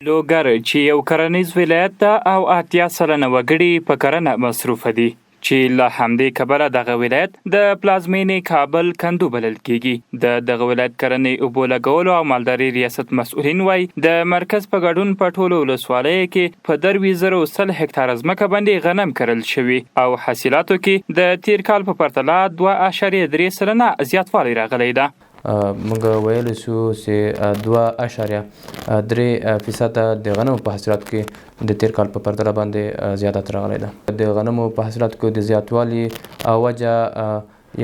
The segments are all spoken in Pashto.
لوګر چې یو کرنیز ولایت ده او 80 سلنه وګړي په کرنه مصروفه دي چې له همدې کبله دغه ولایت د پلازمینې کابل کندو بلل کیږي. دغه ولایت کرنې اوبو لګولو او مالداري ریاست مسؤلین وایي د مرکز په ګډون په ټولو ولسوالیو کې په 3010 هکتاره ځمکه باندې غنم کرل شوي او حاصلاتو کې د تیر کال په پرتله 2.3 سلنه زیاتوالی راغلی ده. موږ ویلی شو چې 2.3% د غنمو په حاصلاتو کې د تیر کال په پرتله باندې زیادت راغلی ده. د غنمو په حاصلاتو کې د زیاتوالي وجه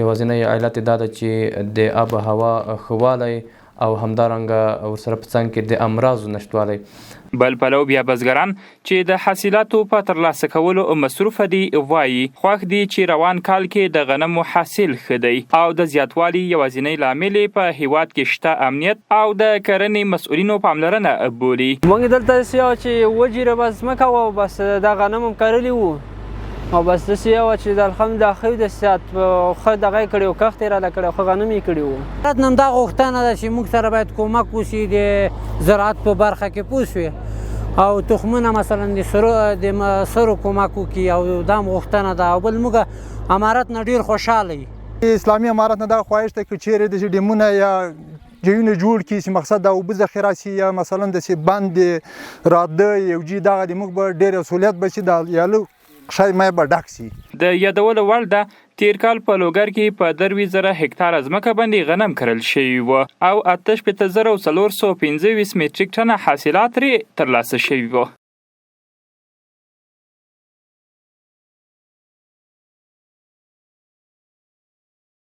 یوازینی علت دا ده چې د آب و هوا ښه والی او همدارنګه ورسره په څنګ کې د امراضو نشتوالی. بل پلو بیا بزګران چې د حاصلاتو په ترلاسه کولو مصروفه دي وایي خوښ دي چې روان کال کې د غنمو حاصل ښه دی او د زیاتوالي یوازینی لامل په هیواد کې شته امنیت او د کرنې مسؤلینو پاملرنه بولي. موږ دلته چې وجیره بس مکه و بس د غنم کرلی وو او بس داسې یو چې د الحمدلله ښه د سیاحت ښه دغه یې کړی و کښت یې راله کړی و ښه غنم یې کړي وو. نن همدا غوښتنه ده چې موږ سره باید کومک وشي د زراعت په برخه کې پوه شوې او تخمونه مثلا د سرو کومک وکړي او دا هم غوښتنه ده. او بل موږ امارت نه ډېر خوشحاله یو. اسلامي امارت نه دا خواهش ده که چیرې داسې ډیمونه یا جایونه جوړ کړي چې مقصد د اوبه ذخیره شي یا مثلا داسې بند راده یو جي دغه د موږ به ډېر سهولیت به شي د یالو شاید ما به ډک شي. د یادولو وړ ده تیر کال په لوګر کې په 30,000 هکتاره ځمکه باندې غنم کرل شوي وو او 84,425 میټریک ټنه حاصلات ترې ترلاسه شوي وو.